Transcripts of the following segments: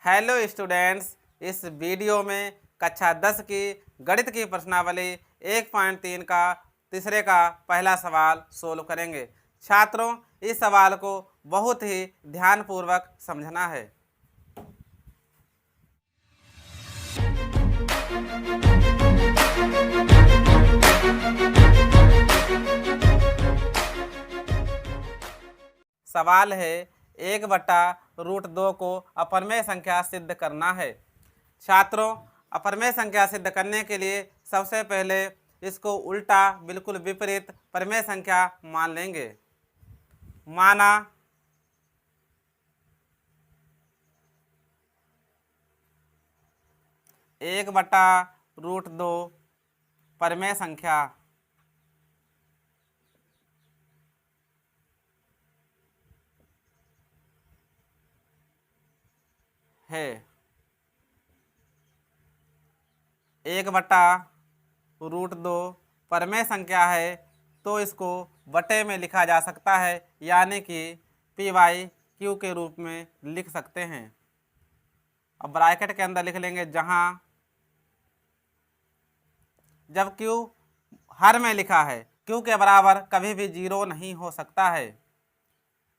Hello students, इस video में कक्षा 10 की गणित की प्रश्नावली 1.3 का तीसरे का पहला सवाल सोल्व करेंगे। छात्रों, इस सवाल को बहुत ही ध्यानपूर्वक समझना है। सवाल है 1/√2 को अपरमेय संख्या सिद्ध करना है। छात्रों, अपरमेय संख्या सिद्ध करने के लिए सबसे पहले इसको उल्टा बिल्कुल विपरीत परमेय संख्या मान लेंगे। माना 1/√2 परमेय संख्या है। 1/√2 परमेय संख्या है तो इसको बटे में लिखा जा सकता है, यानी कि P/Q के रूप में लिख सकते हैं। अब ब्रैकेट के अंदर लिख लेंगे, जहां जब Q हर में लिखा है, Q के बराबर कभी भी 0 नहीं हो सकता है।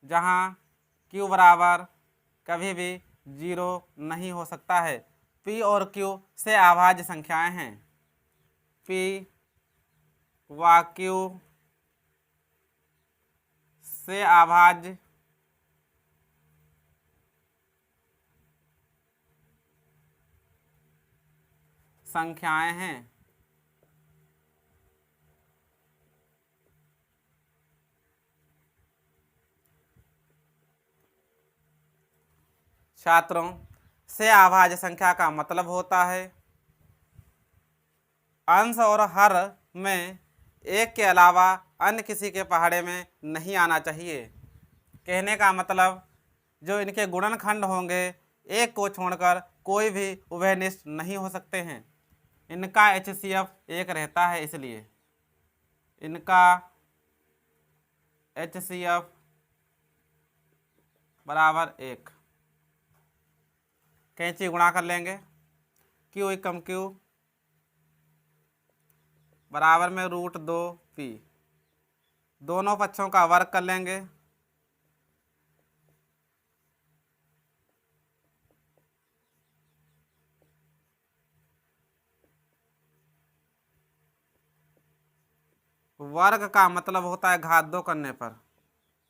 जहां Q बराबर कभी भी 0 नहीं हो सकता है। P और Q से अभाज्य संख्याएं हैं। P व Q से अभाज्य संख्याएं हैं। छात्रों, से अभाज्य संख्या का मतलब होता है अंश और हर में एक के अलावा अन्य किसी के पहाड़े में नहीं आना चाहिए। कहने का मतलब जो इनके गुणनखंड होंगे, एक को छोड़कर कोई भी उभयनिष्ठ नहीं हो सकते हैं। इनका HCF 1 रहता है, इसलिए इनका HCF बराबर 1। कैंची गुणा कर लेंगे, Q एकम Q बराबर में √2P, दोनों पक्षों का वर्ग कर लेंगे। वर्ग का मतलब होता है घात 2 करने पर,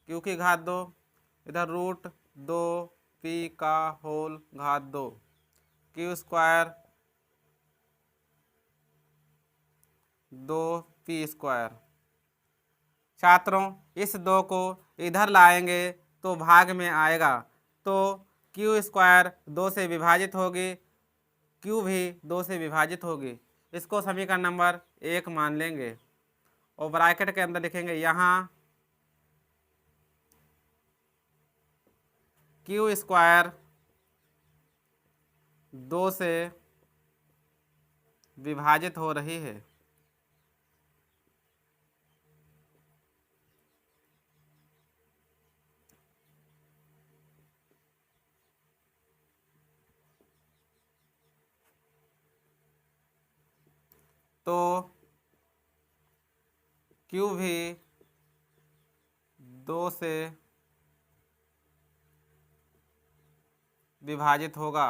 क्योंकि घात 2 इधर √2P का होल घात 2, Q² 2P²। छात्रों, इस 2 को इधर लाएंगे तो भाग में आएगा, तो Q² 2 से विभाजित होगी, Q भी 2 से विभाजित होगी। इसको समीकरण नंबर 1 मान लेंगे और ब्रैकेट के अंदर लिखेंगे, यहाँ Q² 2 से विभाजित हो रही है। तो Q भी 2 से विभाजित होगा।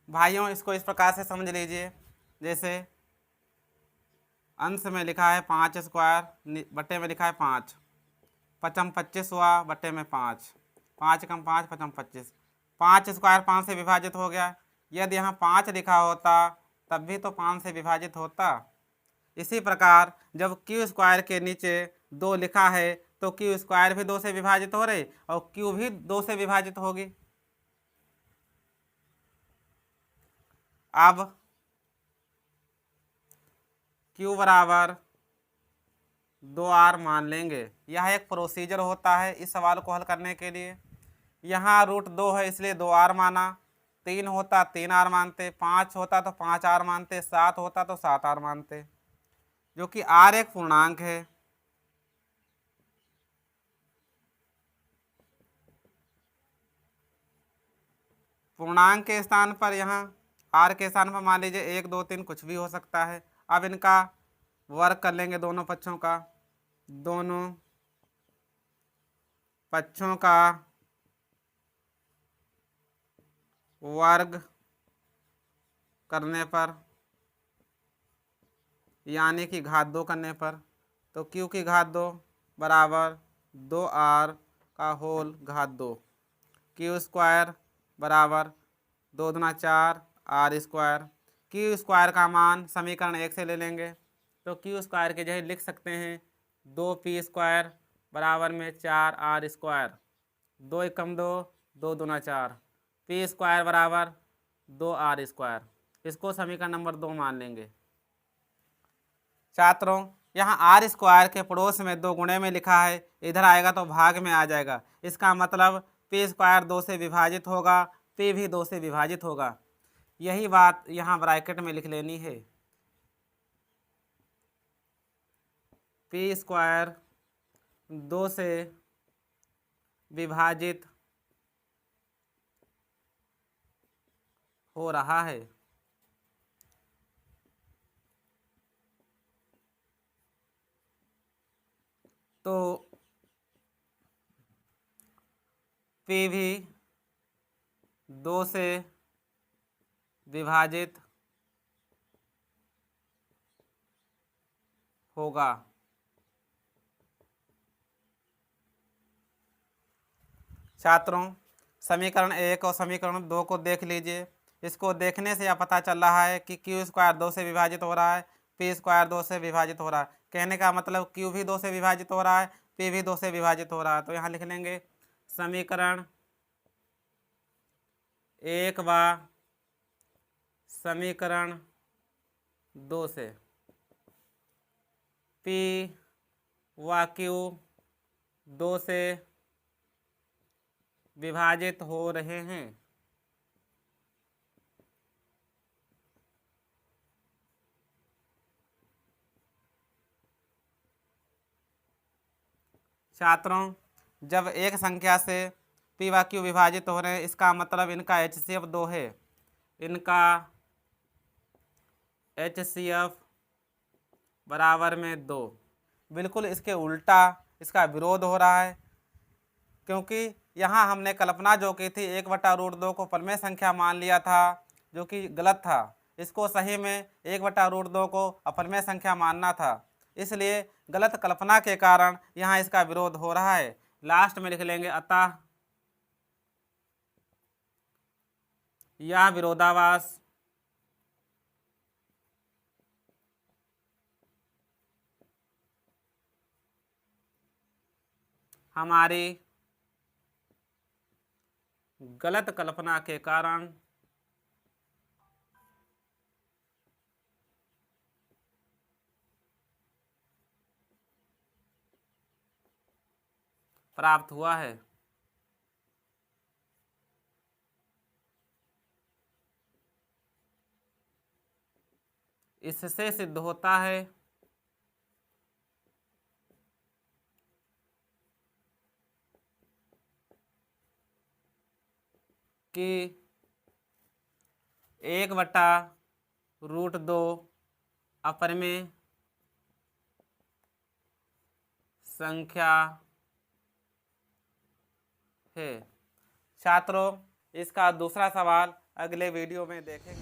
भाइयों, इसको इस प्रकार से समझ लीजिए, जैसे अंश में लिखा है 5², बटे में लिखा है 5, 5 25 हुआ, बटे में 5, 5 कम 5 5 25, 5² 5 से विभाजित हो गया। यदि यहाँ 5 लिखा होता तब भी तो 5 से विभाजित होता। इसी प्रकार जब Q² के नीचे 2 लिखा है तो Q² भी 2 से विभाजित हो रही और Q भी 2 से विभाजित होगी। अब Q बराबर 2R मान लेंगे। यह एक प्रोसीजर होता है इस सवाल को हल करने के लिए। यहाँ √2 है इसलिए 2R माना, 3 होता 3R मानते, 5 होता तो 5R मानते, 7 होता तो 7R मानते। जो कि r एक पूर्णांक है। पूर्णांक के स्थान पर यहाँ r के स्थान पर मान लीजिए 1 2 3 कुछ भी हो सकता है। अब इनका वर्ग कर लेंगे दोनों पक्षों का। दोनों पक्षों का वर्ग करने पर, यानी कि घात 2 करने पर, तो q की घात 2 बराबर 2r का होल घात 2, क्यू स्क्वायर बराबर 2 दूना 4 r स्क्वायर। क्यू स्क्वायर का मान समीकरण 1 से ले लेंगे, तो क्यू स्क्वायर के जगह लिख सकते हैं 2p स्क्वायर बराबर में 4r स्क्वायर। 2 एकम 2, 2 दूना 4, p स्क्वायर बराबर 2r स्क्वायर। इसको समीकरण नंबर 2 मान लेंगे। छात्रों, यहाँ आर स्क्वायर के पड़ोस में 2 गुणे में लिखा है, इधर आएगा तो भाग में आ जाएगा। इसका मतलब पी स्क्वायर 2 से विभाजित होगा, पी भी 2 से विभाजित होगा। यही बात यहाँ ब्रैकेट में लिख लेनी है। पी स्क्वायर 2 से विभाजित हो रहा है। तो P भी 2 से विभाजित होगा। छात्रों, समीकरण 1 और समीकरण 2 को देख लीजिए। इसको देखने से यह पता चल रहा है कि क्यू स्क्वायर 2 से विभाजित हो रहा है, पी स्क्वायर 2 से विभाजित हो रहा है। कहने का मतलब क्यू भी 2 से विभाजित हो रहा है, पी भी 2 से विभाजित हो रहा है। तो यहाँ लिख लेंगे समीकरण 1 व समीकरण 2 से पी व क्यू 2 से विभाजित हो रहे हैं। छात्रों, जब एक संख्या से पी व क्यू विभाजित हो रहे हैं, इसका मतलब इनका HCF 2 है। इनका HCF बराबर में 2। बिल्कुल इसके उल्टा इसका विरोध हो रहा है, क्योंकि यहाँ हमने कल्पना जो की थी 1/√2 को परमेय संख्या मान लिया था, जो कि गलत था। इसको सही में 1/√2 को अपरमेय संख्या मानना था। इसलिए गलत कल्पना के कारण यहाँ इसका विरोध हो रहा है। लास्ट में लिख लेंगे अतः यह विरोधाभास हमारी गलत कल्पना के कारण प्राप्त हुआ है। इससे सिद्ध होता है कि 1/√2 अपरमेय संख्या है। छात्रों, इसका दूसरा सवाल अगले वीडियो में देखेंगे।